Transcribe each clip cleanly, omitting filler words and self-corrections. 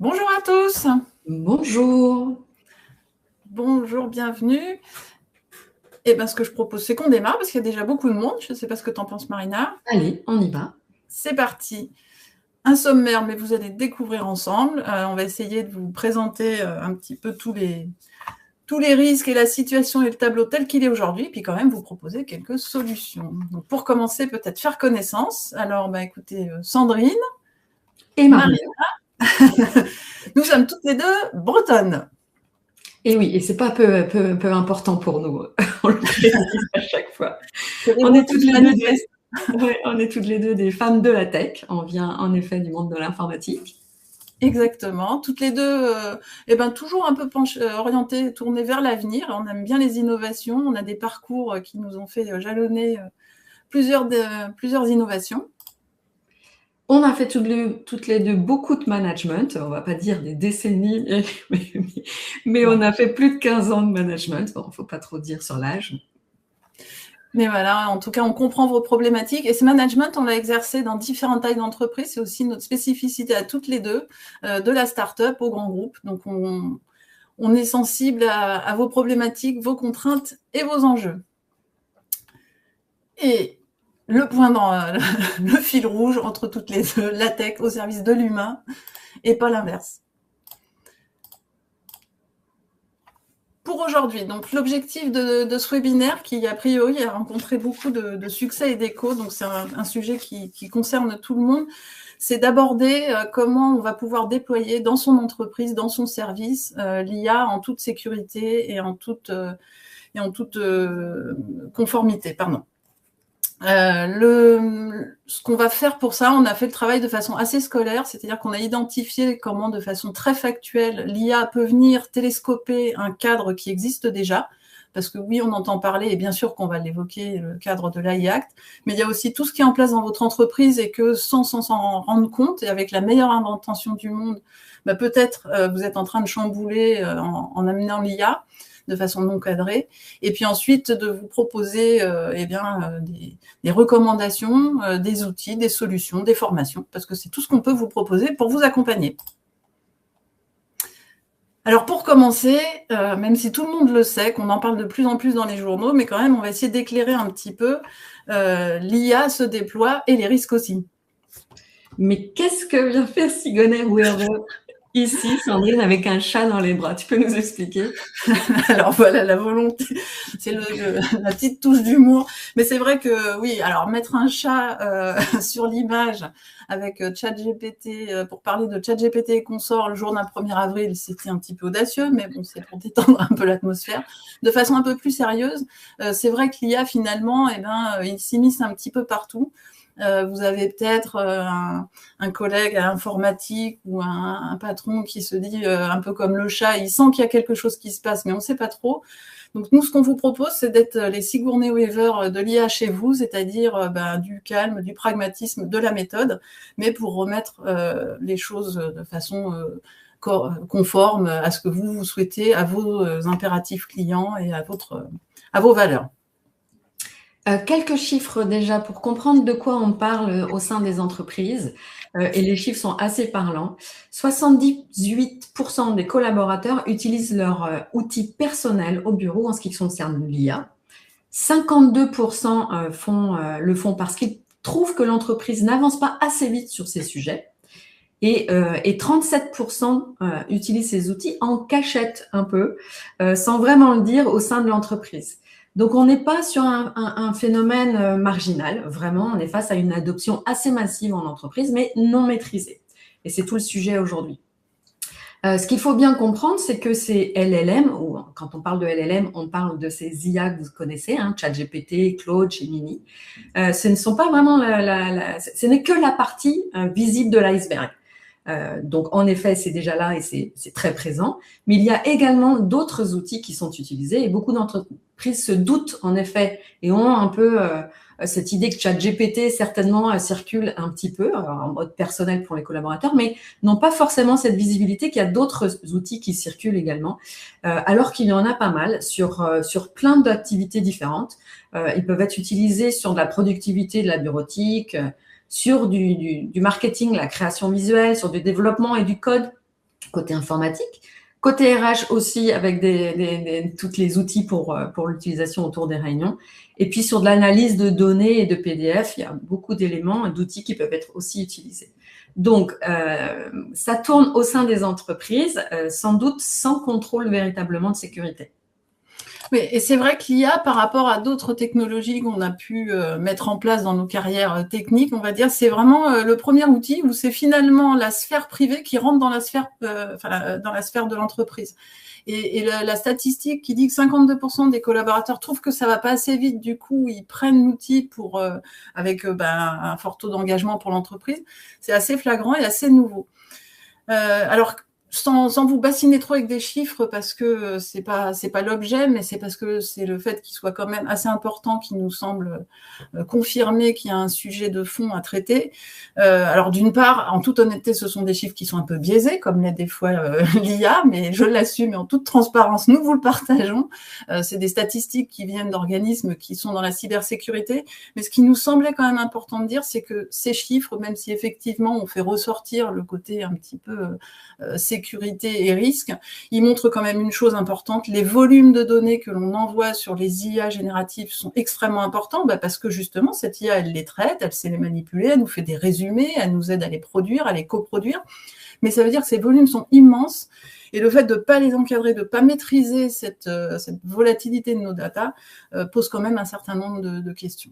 Bonjour à tous. Bonjour. Bonjour, bienvenue. Et ben, ce que je propose, c'est qu'on démarre parce qu'il y a déjà beaucoup de monde. Je ne sais pas ce que tu en penses, Marina. Allez, on y va. C'est parti. Un sommaire, mais vous allez découvrir ensemble. On va essayer de vous présenter un petit peu tous les risques et la situation et le tableau tel qu'il est aujourd'hui, puis quand même vous proposer quelques solutions. Donc, pour commencer, peut-être faire connaissance. Alors, écoutez, Sandrine, Et Maria. nous sommes toutes les deux bretonnes. Et oui, et c'est pas peu important pour nous. On le précise à chaque fois. On est toutes les deux des femmes de la tech. On vient en effet du monde de l'informatique. Exactement. Toutes les deux, toujours un peu orientées, tournées vers l'avenir. On aime bien les innovations. On a des parcours qui nous ont fait jalonner plusieurs innovations. On a fait toutes les deux beaucoup de management. On va pas dire des décennies, mais on a fait plus de 15 ans de management. Bon, faut pas trop dire sur l'âge. Mais voilà, en tout cas, on comprend vos problématiques. Et ce management, on l'a exercé dans différentes tailles d'entreprise. C'est aussi notre spécificité à toutes les deux, de la start-up au grand groupe. Donc, on est sensible à vos problématiques, vos contraintes et vos enjeux. Et le point dans le fil rouge entre toutes les deux, la tech au service de l'humain et pas l'inverse. Pour aujourd'hui, donc l'objectif de ce webinaire qui a priori a rencontré beaucoup de succès et d'écho, donc c'est un sujet qui concerne tout le monde, c'est d'aborder comment on va pouvoir déployer dans son entreprise, dans son service, l'IA en toute sécurité et en toute conformité, pardon. Ce qu'on va faire pour ça, on a fait le travail de façon assez scolaire, c'est-à-dire qu'on a identifié comment, de façon très factuelle, l'IA peut venir télescoper un cadre qui existe déjà, parce que oui, on entend parler, et bien sûr qu'on va l'évoquer, le cadre de l'AI Act, mais il y a aussi tout ce qui est en place dans votre entreprise et que sans s'en rendre compte, et avec la meilleure intention du monde, peut-être vous êtes en train de chambouler en amenant l'IA de façon non cadrée, et puis ensuite de vous proposer des recommandations, des outils, des solutions, des formations, parce que c'est tout ce qu'on peut vous proposer pour vous accompagner. Alors pour commencer, même si tout le monde le sait, qu'on en parle de plus en plus dans les journaux, mais quand même on va essayer d'éclairer un petit peu l'IA se déploie et les risques aussi. Mais qu'est-ce que vient faire Sigourney Weaver ici, Sandrine, avec un chat dans les bras? Tu peux nous expliquer? Alors voilà, la volonté, c'est la petite touche d'humour. Mais c'est vrai que oui, alors mettre un chat sur l'image avec ChatGPT, pour parler de ChatGPT et consorts le jour d'un 1er avril, c'était un petit peu audacieux, mais bon, c'est pour détendre un peu l'atmosphère. De façon un peu plus sérieuse, c'est vrai que l'IA, finalement, il s'immisce un petit peu partout. Vous avez peut-être un collègue à l'informatique ou un patron qui se dit un peu comme le chat, il sent qu'il y a quelque chose qui se passe, mais on ne sait pas trop. Donc nous, ce qu'on vous propose, c'est d'être les Sigourney Weaver de l'IA chez vous, c'est-à-dire du calme, du pragmatisme, de la méthode, mais pour remettre les choses de façon conforme à ce que vous souhaitez, à vos impératifs clients et à vos valeurs. Quelques chiffres déjà pour comprendre de quoi on parle au sein des entreprises, et les chiffres sont assez parlants. 78% des collaborateurs utilisent leur outil personnel au bureau en ce qui concerne l'IA. 52% le font parce qu'ils trouvent que l'entreprise n'avance pas assez vite sur ces sujets. Et 37% utilisent ces outils en cachette un peu, sans vraiment le dire au sein de l'entreprise. Donc, on n'est pas sur un phénomène marginal, vraiment, on est face à une adoption assez massive en entreprise, mais non maîtrisée. Et c'est tout le sujet aujourd'hui. Ce qu'il faut bien comprendre, c'est que ces LLM, ou quand on parle de LLM, on parle de ces IA que vous connaissez, ChatGPT, Claude, Gemini. Ce ne sont pas vraiment ce n'est que la partie visible de l'iceberg. Donc, en effet, c'est déjà là et c'est très présent. Mais il y a également d'autres outils qui sont utilisés et beaucoup d'entreprises se doutent, en effet, et ont un peu cette idée que ChatGPT, certainement, circule un petit peu en mode personnel pour les collaborateurs, mais n'ont pas forcément cette visibilité qu'il y a d'autres outils qui circulent également, alors qu'il y en a pas mal sur plein d'activités différentes. Ils peuvent être utilisés sur de la productivité, de la bureautique, sur du marketing, la création visuelle, sur du développement et du code. côté informatique. Côté RH aussi, avec tous les outils pour l'utilisation autour des réunions. Et puis sur de l'analyse de données et de PDF, il y a beaucoup d'éléments, d'outils qui peuvent être aussi utilisés. Donc, ça tourne au sein des entreprises, sans doute sans contrôle véritablement de sécurité. Oui, et c'est vrai qu'il y a, par rapport à d'autres technologies qu'on a pu mettre en place dans nos carrières techniques, on va dire, c'est vraiment le premier outil où c'est finalement la sphère privée qui rentre dans la sphère, dans la sphère de l'entreprise. Et la statistique qui dit que 52% des collaborateurs trouvent que ça va pas assez vite, du coup, ils prennent l'outil pour avec un fort taux d'engagement pour l'entreprise, c'est assez flagrant et assez nouveau. Alors, sans vous bassiner trop avec des chiffres, parce que c'est pas l'objet, mais c'est parce que c'est le fait qu'il soit quand même assez important qui nous semble confirmer qu'il y a un sujet de fond à traiter. Alors d'une part, en toute honnêteté, ce sont des chiffres qui sont un peu biaisés, comme l'est des fois l'IA, mais je l'assume et en toute transparence, nous vous le partageons. C'est des statistiques qui viennent d'organismes qui sont dans la cybersécurité, mais ce qui nous semblait quand même important de dire, c'est que ces chiffres, même si effectivement on fait ressortir le côté un petit peu sécurité et risque, il montre quand même une chose importante, les volumes de données que l'on envoie sur les IA génératives sont extrêmement importants, parce que justement, cette IA, elle les traite, elle sait les manipuler, elle nous fait des résumés, elle nous aide à les produire, à les coproduire, mais ça veut dire que ces volumes sont immenses, et le fait de ne pas les encadrer, de ne pas maîtriser cette volatilité de nos datas, pose quand même un certain nombre de questions.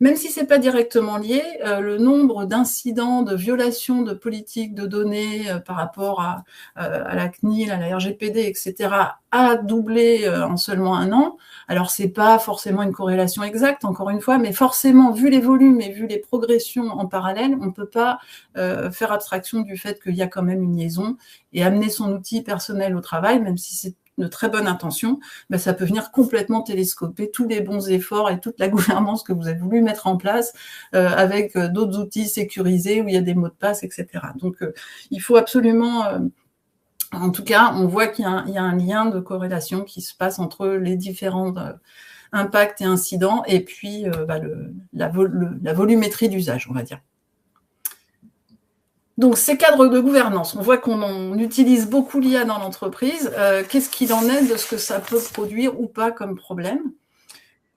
Même si ce n'est pas directement lié, le nombre d'incidents, de violations de politiques de données par rapport à la CNIL, à la RGPD, etc., a doublé en seulement 1 an. Alors, ce n'est pas forcément une corrélation exacte, encore une fois, mais forcément, vu les volumes et vu les progressions en parallèle, on ne peut pas faire abstraction du fait qu'il y a quand même une liaison et amener son outil personnel au travail, même si c'est de très bonne intention, ça peut venir complètement télescoper tous les bons efforts et toute la gouvernance que vous avez voulu mettre en place avec d'autres outils sécurisés où il y a des mots de passe, etc. Donc, il faut absolument... en tout cas, on voit qu'il y a un lien de corrélation qui se passe entre les différents impacts et incidents et puis la volumétrie d'usage, on va dire. Donc, ces cadres de gouvernance, on voit qu'on utilise beaucoup l'IA dans l'entreprise. Qu'est-ce qu'il en est de ce que ça peut produire ou pas comme problème?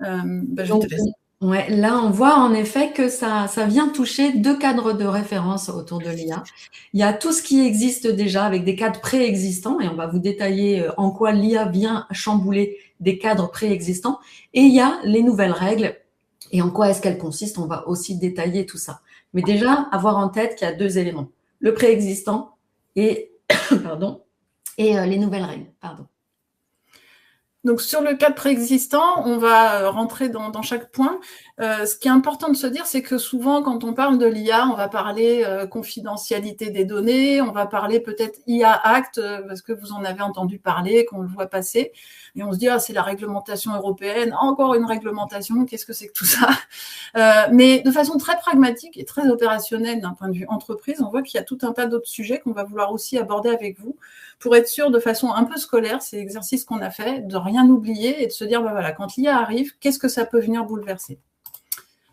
Je te laisse. Ouais, là, on voit en effet que ça vient toucher 2 cadres de référence autour de l'IA. Il y a tout ce qui existe déjà avec des cadres préexistants, et on va vous détailler en quoi l'IA vient chambouler des cadres préexistants. Et il y a les nouvelles règles et en quoi est-ce qu'elles consistent. On va aussi détailler tout ça. Mais déjà, avoir en tête qu'il y a 2 éléments. Le préexistant et, les nouvelles règles. Donc, sur le cadre préexistant, on va rentrer dans chaque point. Ce qui est important de se dire, c'est que souvent, quand on parle de l'IA, on va parler confidentialité des données, on va parler peut-être IA Act, parce que vous en avez entendu parler, qu'on le voit passer, et on se dit, c'est la réglementation européenne, encore une réglementation, qu'est-ce que c'est que tout ça? Mais de façon très pragmatique et très opérationnelle d'un point de vue entreprise, on voit qu'il y a tout un tas d'autres sujets qu'on va vouloir aussi aborder avec vous, pour être sûr de façon un peu scolaire, c'est l'exercice qu'on a fait, de rien oublier et de se dire, voilà, quand l'IA arrive, qu'est-ce que ça peut venir bouleverser?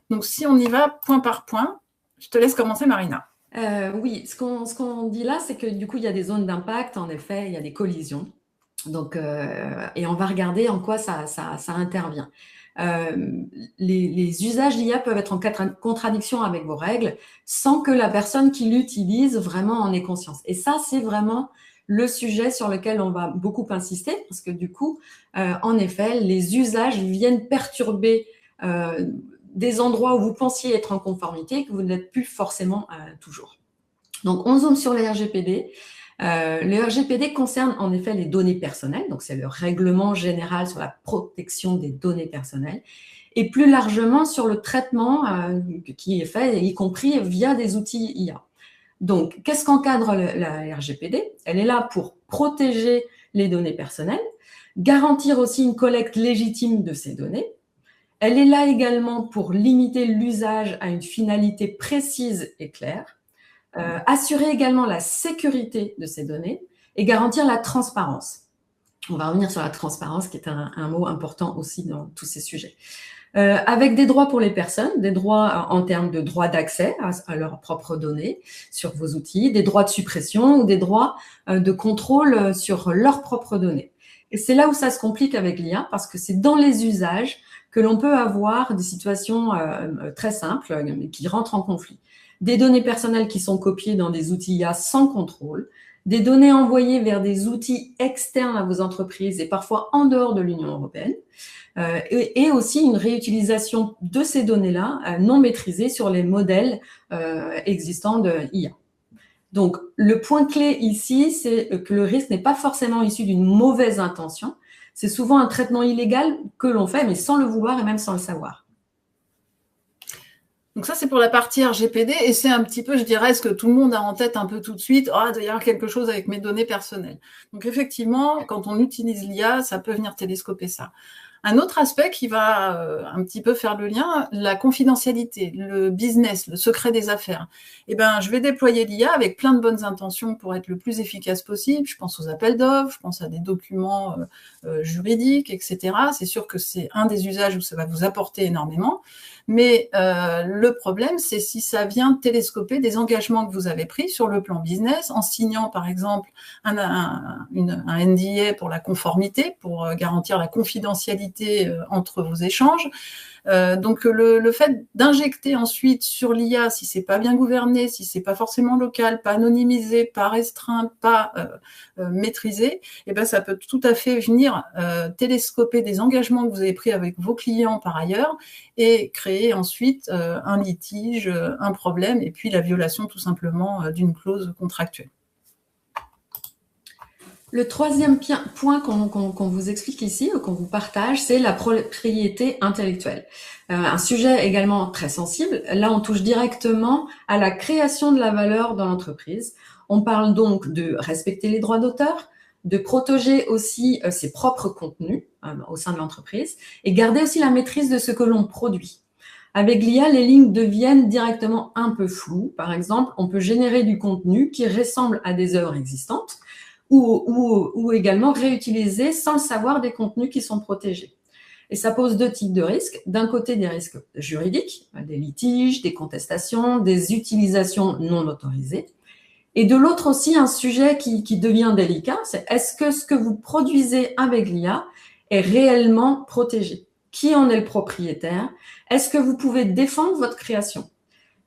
Donc, si on y va point par point, je te laisse commencer, Marina. Oui, ce qu'on dit là, c'est que du coup, il y a des zones d'impact, en effet, il y a des collisions. Donc, et on va regarder en quoi ça intervient. Les usages d'IA peuvent être en contradiction avec vos règles sans que la personne qui l'utilise vraiment en ait conscience. Et ça, c'est vraiment le sujet sur lequel on va beaucoup insister parce que du coup, en effet, les usages viennent perturber des endroits où vous pensiez être en conformité et que vous n'êtes plus forcément toujours. Donc, on zoome sur les RGPD. Le RGPD concerne en effet les données personnelles, donc c'est le règlement général sur la protection des données personnelles, et plus largement sur le traitement qui est fait, y compris via des outils IA. Donc, qu'est-ce qu'encadre la RGPD? Elle est là pour protéger les données personnelles, garantir aussi une collecte légitime de ces données. Elle est là également pour limiter l'usage à une finalité précise et claire, assurer également la sécurité de ces données et garantir la transparence. On va revenir sur la transparence, qui est un mot important aussi dans tous ces sujets. Avec des droits pour les personnes, des droits en termes de droits d'accès à leurs propres données sur vos outils, des droits de suppression ou des droits de contrôle sur leurs propres données. Et c'est là où ça se complique avec l'IA, parce que c'est dans les usages que l'on peut avoir des situations très simples qui rentrent en conflit. Des données personnelles qui sont copiées dans des outils IA sans contrôle, des données envoyées vers des outils externes à vos entreprises et parfois en dehors de l'Union européenne, et aussi une réutilisation de ces données-là non maîtrisées sur les modèles existants de IA. Donc, le point clé ici, c'est que le risque n'est pas forcément issu d'une mauvaise intention. C'est souvent un traitement illégal que l'on fait, mais sans le vouloir et même sans le savoir. Donc ça, c'est pour la partie RGPD, et c'est un petit peu, je dirais, ce que tout le monde a en tête un peu tout de suite. Ah, il doit y avoir quelque chose avec mes données personnelles. Donc effectivement, quand on utilise l'IA, ça peut venir télescoper ça. Un autre aspect qui va un petit peu faire le lien, la confidentialité, le business, le secret des affaires. Eh ben, je vais déployer l'IA avec plein de bonnes intentions pour être le plus efficace possible. Je pense aux appels d'offres, je pense à des documents juridiques, etc. C'est sûr que c'est un des usages où ça va vous apporter énormément. Mais le problème, c'est si ça vient télescoper des engagements que vous avez pris sur le plan business, en signant par exemple un NDA pour la conformité, pour garantir la confidentialité entre vos échanges. Donc le fait d'injecter ensuite sur l'IA, si c'est pas bien gouverné, si c'est pas forcément local, pas anonymisé, pas restreint, pas maîtrisé, et ben ça peut tout à fait venir télescoper des engagements que vous avez pris avec vos clients par ailleurs et créer ensuite un litige, un problème et puis la violation tout simplement d'une clause contractuelle. Le troisième point qu'on vous explique ici, qu'on vous partage, c'est la propriété intellectuelle. Un sujet également très sensible. Là, on touche directement à la création de la valeur dans l'entreprise. On parle donc de respecter les droits d'auteur, de protéger aussi ses propres contenus au sein de l'entreprise et garder aussi la maîtrise de ce que l'on produit. Avec l'IA, les lignes deviennent directement un peu floues. Par exemple, on peut générer du contenu qui ressemble à des œuvres existantes, ou également réutiliser sans le savoir des contenus qui sont protégés. Et ça pose deux types de risques. D'un côté, des risques juridiques, des litiges, des contestations, des utilisations non autorisées. Et de l'autre aussi, un sujet qui devient délicat, c'est est-ce que ce que vous produisez avec l'IA est réellement protégé? Qui en est le propriétaire? Est-ce que vous pouvez défendre votre création?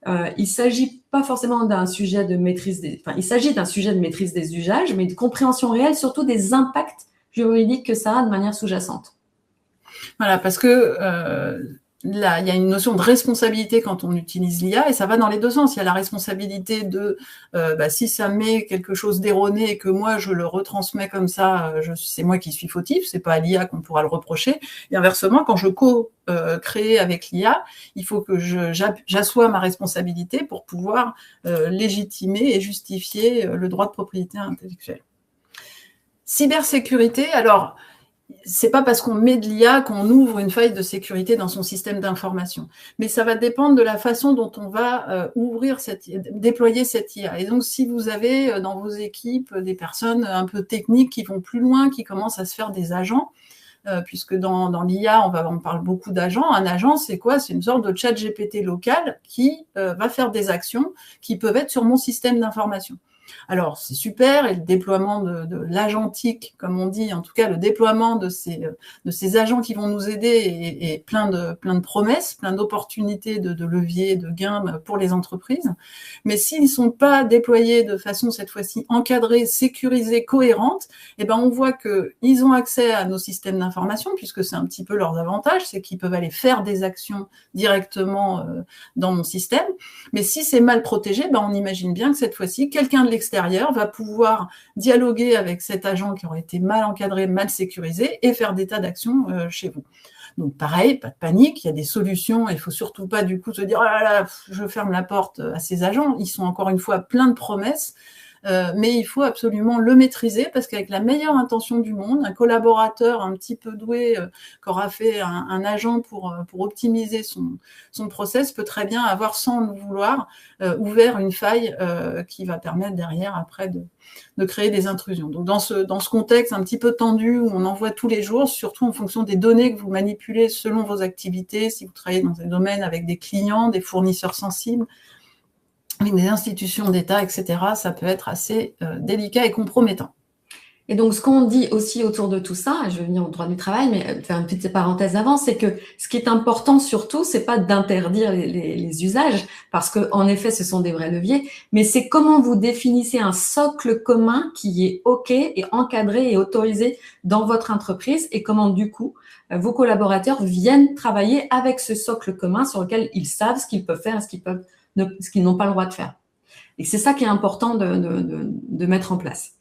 Il ne s'agit pas forcément d'un sujet de maîtrise il s'agit d'un sujet de maîtrise des usages, mais de compréhension réelle, surtout des impacts juridiques que ça a de manière sous-jacente. Voilà, parce que là, il y a une notion de responsabilité quand on utilise l'IA et ça va dans les deux sens. Il y a la responsabilité de si ça met quelque chose d'erroné et que moi je le retransmets comme ça, c'est moi qui suis fautif, c'est pas à l'IA qu'on pourra le reprocher. Et inversement, quand je crée avec l'IA, il faut que j'assoie ma responsabilité pour pouvoir légitimer et justifier le droit de propriété intellectuelle. Cybersécurité, alors c'est pas parce qu'on met de l'IA qu'on ouvre une faille de sécurité dans son système d'information, mais ça va dépendre de la façon dont on va déployer cette IA. Et donc, si vous avez dans vos équipes des personnes un peu techniques qui vont plus loin, qui commencent à se faire des agents, puisque dans l'IA, on parle beaucoup d'agents. Un agent, c'est quoi? C'est une sorte de chat GPT local qui va faire des actions qui peuvent être sur mon système d'information. Alors, c'est super, et le déploiement de l'agentique, comme on dit, en tout cas, le déploiement de ces agents qui vont nous aider est plein de promesses, plein d'opportunités de leviers, de gains pour les entreprises. Mais s'ils ne sont pas déployés de façon, cette fois-ci, encadrée, sécurisée, cohérente, eh ben, on voit qu'ils ont accès à nos systèmes d'information, puisque c'est un petit peu leurs avantages, c'est qu'ils peuvent aller faire des actions directement dans mon système. Mais si c'est mal protégé, ben, on imagine bien que cette fois-ci, quelqu'un de l'extérieur va pouvoir dialoguer avec cet agent qui aurait été mal encadré, mal sécurisé et faire des tas d'actions chez vous. Donc pareil, pas de panique, il y a des solutions, il ne faut surtout pas du coup se dire « Oh là là, je ferme la porte à ces agents », ils sont encore une fois plein de promesses. mais il faut absolument le maîtriser parce qu'avec la meilleure intention du monde, un collaborateur un petit peu doué qu'aura fait un agent pour optimiser son process peut très bien avoir, sans le vouloir, ouvert une faille qui va permettre derrière après de créer des intrusions. Donc dans ce contexte un petit peu tendu où on envoie tous les jours, surtout en fonction des données que vous manipulez selon vos activités, si vous travaillez dans des domaines avec des clients, des fournisseurs sensibles, des institutions d'État, etc., ça peut être assez délicat et compromettant. Et donc, ce qu'on dit aussi autour de tout ça, je vais venir au droit du travail, mais faire une petite parenthèse avant, c'est que ce qui est important surtout, c'est pas d'interdire les usages, parce que en effet, ce sont des vrais leviers, mais c'est comment vous définissez un socle commun qui est OK et encadré et autorisé dans votre entreprise, et comment du coup vos collaborateurs viennent travailler avec ce socle commun sur lequel ils savent ce qu'ils peuvent faire et ce qu'ils n'ont pas le droit de faire. Et c'est ça qui est important de mettre en place.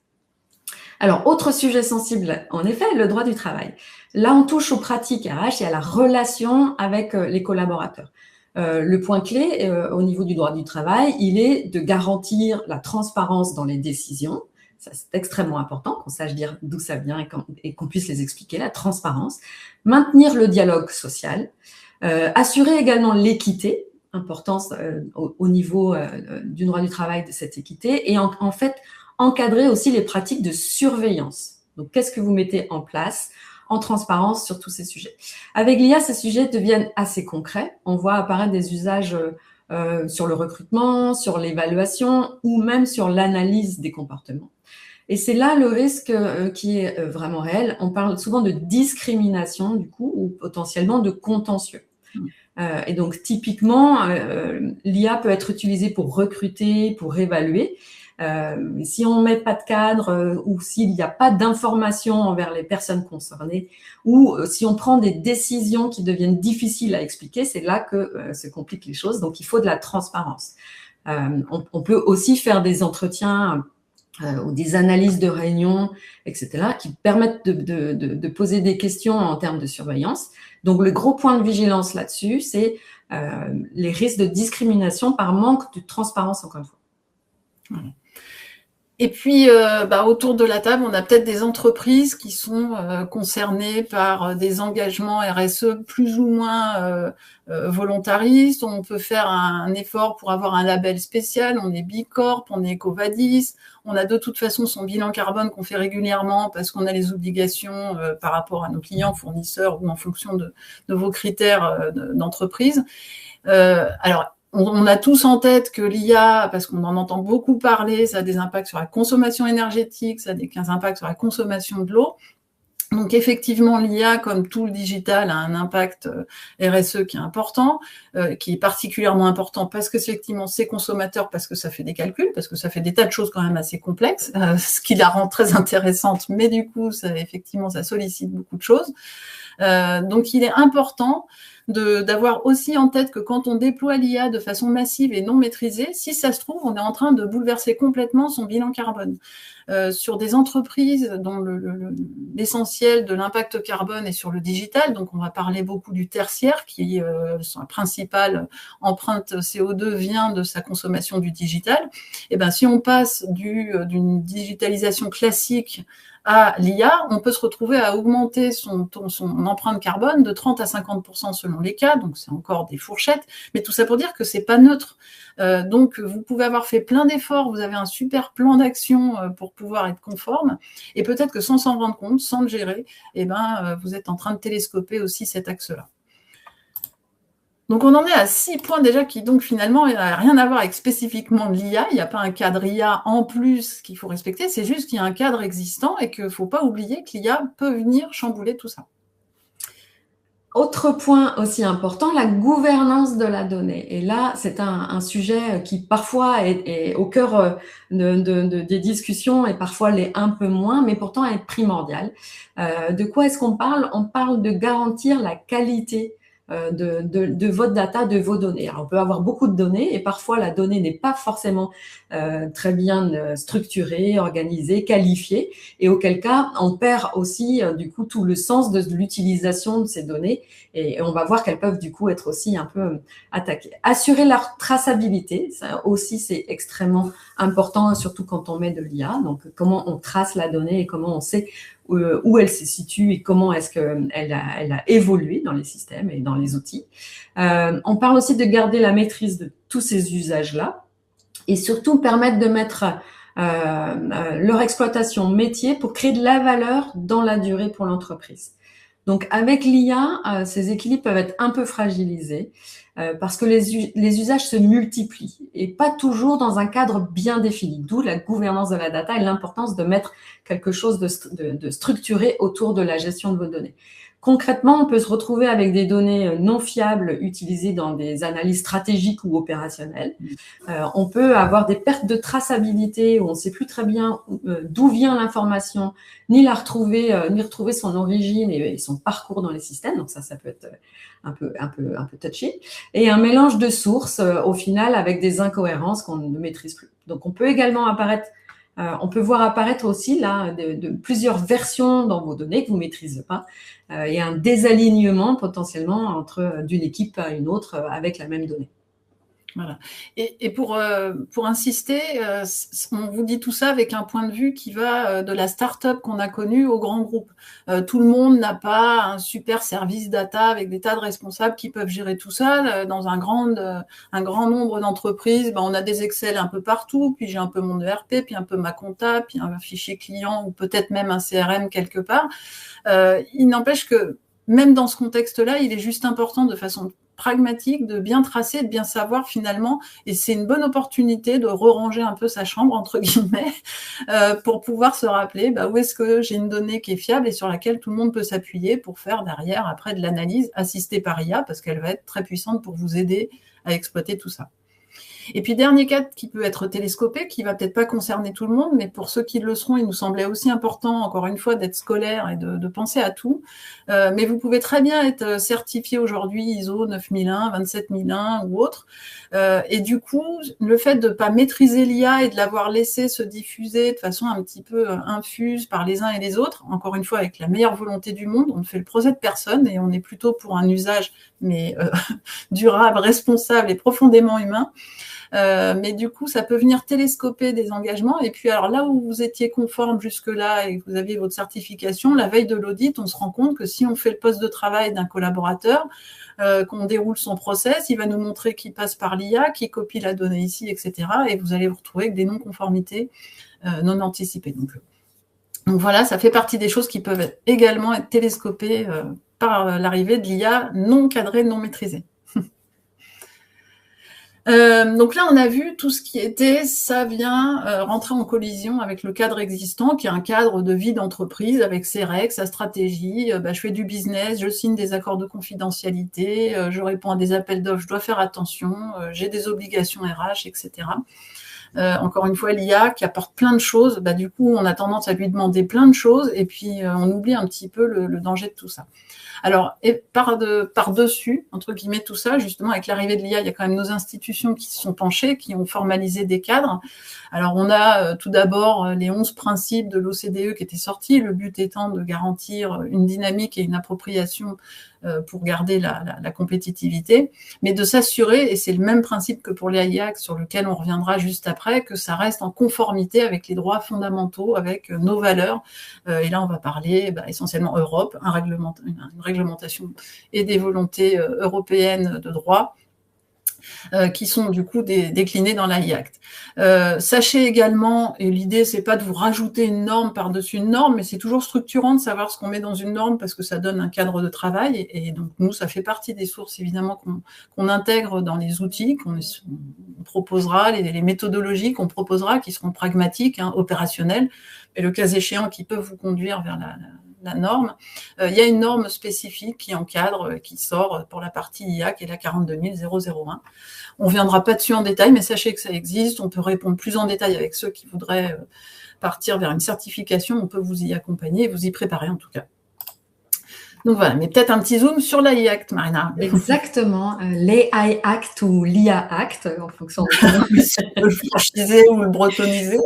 Alors, autre sujet sensible, en effet, le droit du travail. Là, on touche aux pratiques RH et à la relation avec les collaborateurs. Le point clé au niveau du droit du travail, il est de garantir la transparence dans les décisions. Ça, c'est extrêmement important, qu'on sache dire d'où ça vient et qu'on puisse les expliquer, la transparence. Maintenir le dialogue social. Assurer également l'équité, importance au niveau du droit du travail de cette équité. Et en fait, encadrer aussi les pratiques de surveillance. Donc, qu'est-ce que vous mettez en place en transparence sur tous ces sujets? Avec l'IA, ces sujets deviennent assez concrets. On voit apparaître des usages sur le recrutement, sur l'évaluation ou même sur l'analyse des comportements. Et c'est là le risque qui est vraiment réel. On parle souvent de discrimination, du coup, ou potentiellement de contentieux. Et donc, typiquement, l'IA peut être utilisée pour recruter, pour évaluer. Si on met pas de cadre ou s'il n'y a pas d'information envers les personnes concernées ou si on prend des décisions qui deviennent difficiles à expliquer, c'est là que se compliquent les choses. Donc, il faut de la transparence. On peut aussi faire des entretiens ou des analyses de réunions, etc., qui permettent de poser des questions en termes de surveillance. Donc, le gros point de vigilance là-dessus, c'est les risques de discrimination par manque de transparence, encore une fois. Voilà. Et puis, autour de la table, on a peut-être des entreprises qui sont concernées par des engagements RSE plus ou moins volontaristes. On peut faire un effort pour avoir un label spécial. On est Bicorp, on est EcoVadis. On a de toute façon son bilan carbone qu'on fait régulièrement parce qu'on a les obligations par rapport à nos clients, fournisseurs ou en fonction de vos critères d'entreprise. Alors, on a tous en tête que l'IA, parce qu'on en entend beaucoup parler, ça a des impacts sur la consommation énergétique, ça a des impacts sur la consommation de l'eau. Donc effectivement, l'IA, comme tout le digital, a un impact RSE qui est important, qui est particulièrement important parce que effectivement c'est consommateur, parce que ça fait des calculs, parce que ça fait des tas de choses quand même assez complexes, ce qui la rend très intéressante, mais du coup, ça sollicite beaucoup de choses. Donc il est important d'avoir aussi en tête que quand on déploie l'IA de façon massive et non maîtrisée, si ça se trouve, on est en train de bouleverser complètement son bilan carbone. Sur des entreprises dont l'essentiel de l'impact carbone est sur le digital, donc on va parler beaucoup du tertiaire, qui sa principale empreinte CO2 vient de sa consommation du digital. Et ben, si on passe d'une digitalisation classique à l'IA, on peut se retrouver à augmenter son empreinte carbone de 30 à 50% selon les cas, donc c'est encore des fourchettes, mais tout ça pour dire que c'est pas neutre. Donc vous pouvez avoir fait plein d'efforts, vous avez un super plan d'action pour pouvoir être conforme, et peut-être que sans s'en rendre compte, sans le gérer, vous êtes en train de télescoper aussi cet axe-là. Donc on en est à 6 points déjà qui donc finalement n'ont rien à voir avec spécifiquement l'IA, il n'y a pas un cadre IA en plus qu'il faut respecter, c'est juste qu'il y a un cadre existant et qu'il ne faut pas oublier que l'IA peut venir chambouler tout ça. Autre point aussi important, la gouvernance de la donnée. Et là, c'est un sujet qui parfois est au cœur des discussions et parfois l'est un peu moins, mais pourtant est primordial. De quoi est-ce qu'on parle? On parle de garantir la qualité de votre data, de vos données. Alors, on peut avoir beaucoup de données et parfois la donnée n'est pas forcément très bien structurée, organisée, qualifiée, et auquel cas on perd aussi du coup tout le sens de l'utilisation de ces données, et on va voir qu'elles peuvent du coup être aussi un peu attaquées. Assurer leur traçabilité, ça aussi c'est extrêmement important, surtout quand on met de l'IA. Donc comment on trace la donnée et comment on sait où elle se situe et comment est-ce qu'elle a évolué dans les systèmes et dans les outils. On parle aussi de garder la maîtrise de tous ces usages-là et surtout permettre de mettre leur exploitation métier pour créer de la valeur dans la durée pour l'entreprise. Donc avec l'IA, ces équilibres peuvent être un peu fragilisés parce que les usages se multiplient et pas toujours dans un cadre bien défini, d'où la gouvernance de la data et l'importance de mettre quelque chose de structuré autour de la gestion de vos données. Concrètement, on peut se retrouver avec des données non fiables utilisées dans des analyses stratégiques ou opérationnelles. On peut avoir des pertes de traçabilité où on ne sait plus très bien d'où vient l'information, ni retrouver son origine et son parcours dans les systèmes. Donc ça peut être un peu touchy. Et un mélange de sources au final avec des incohérences qu'on ne maîtrise plus. Donc on peut également on peut voir apparaître aussi là de plusieurs versions dans vos données que vous ne maîtrisez pas et un désalignement potentiellement entre d'une équipe à une autre avec la même donnée. Voilà. Et pour insister, on vous dit tout ça avec un point de vue qui va de la start-up qu'on a connue au grand groupe. Tout le monde n'a pas un super service data avec des tas de responsables qui peuvent gérer tout ça. Dans un grand nombre d'entreprises, on a des Excel un peu partout, puis j'ai un peu mon ERP, puis un peu ma compta, puis un fichier client ou peut-être même un CRM quelque part. Il n'empêche que même dans ce contexte-là, il est juste important de façon pragmatique, de bien tracer, de bien savoir finalement, et c'est une bonne opportunité de re-ranger un peu sa chambre, entre guillemets, pour pouvoir se rappeler où est-ce que j'ai une donnée qui est fiable et sur laquelle tout le monde peut s'appuyer pour faire derrière, après, de l'analyse assistée par IA, parce qu'elle va être très puissante pour vous aider à exploiter tout ça. Et puis, dernier cas qui peut être télescopé, qui va peut-être pas concerner tout le monde, mais pour ceux qui le seront, il nous semblait aussi important, encore une fois, d'être scolaire et de penser à tout. Mais vous pouvez très bien être certifié aujourd'hui ISO 9001, 27001 ou autre. Et du coup, le fait de pas maîtriser l'IA et de l'avoir laissé se diffuser de façon un petit peu infuse par les uns et les autres, encore une fois, avec la meilleure volonté du monde, on ne fait le procès de personne et on est plutôt pour un usage mais durable, responsable et profondément humain. Mais du coup, ça peut venir télescoper des engagements. Et puis, alors là où vous étiez conforme jusque-là et que vous aviez votre certification, la veille de l'audit, on se rend compte que si on fait le poste de travail d'un collaborateur, qu'on déroule son process, il va nous montrer qu'il passe par l'IA, qu'il copie la donnée ici, etc. Et vous allez vous retrouver avec des non-conformités non anticipées. Donc voilà, ça fait partie des choses qui peuvent également être télescopées par l'arrivée de l'IA non cadrée, non maîtrisée. Donc là, on a vu tout ce qui était, ça vient rentrer en collision avec le cadre existant, qui est un cadre de vie d'entreprise avec ses règles, sa stratégie. Je fais du business, je signe des accords de confidentialité, je réponds à des appels d'offres, je dois faire attention, j'ai des obligations RH, etc. Encore une fois, l'IA qui apporte plein de choses, du coup, on a tendance à lui demander plein de choses et puis on oublie un petit peu le danger de tout ça. Alors, et par-dessus, entre guillemets, tout ça, justement, avec l'arrivée de l'IA, il y a quand même nos institutions qui se sont penchées, qui ont formalisé des cadres. Alors, on a tout d'abord les 11 principes de l'OCDE qui étaient sortis, le but étant de garantir une dynamique et une appropriation pour garder la compétitivité, mais de s'assurer, et c'est le même principe que pour les IA sur lequel on reviendra juste après, que ça reste en conformité avec les droits fondamentaux, avec nos valeurs. Et là, on va parler essentiellement Europe, une réglementation et des volontés européennes de droit qui sont du coup déclinées dans l'AI Act. Sachez également, et l'idée c'est pas de vous rajouter une norme par-dessus une norme, mais c'est toujours structurant de savoir ce qu'on met dans une norme parce que ça donne un cadre de travail et donc nous ça fait partie des sources évidemment qu'on intègre dans les outils, qu'on proposera, les méthodologies qu'on proposera qui seront pragmatiques, opérationnelles, mais le cas échéant qui peuvent vous conduire vers la norme. Il y a une norme spécifique qui encadre, qui sort pour la partie IA, qui est la 42001. On ne viendra pas dessus en détail, mais sachez que ça existe. On peut répondre plus en détail avec ceux qui voudraient partir vers une certification. On peut vous y accompagner et vous y préparer en tout cas. Donc voilà, mais peut-être un petit zoom sur l'AI Act, Marina. Exactement, l'AI Act ou l'IA Act, en fonction de comment Si on peut le franchiser ou le bretoniser.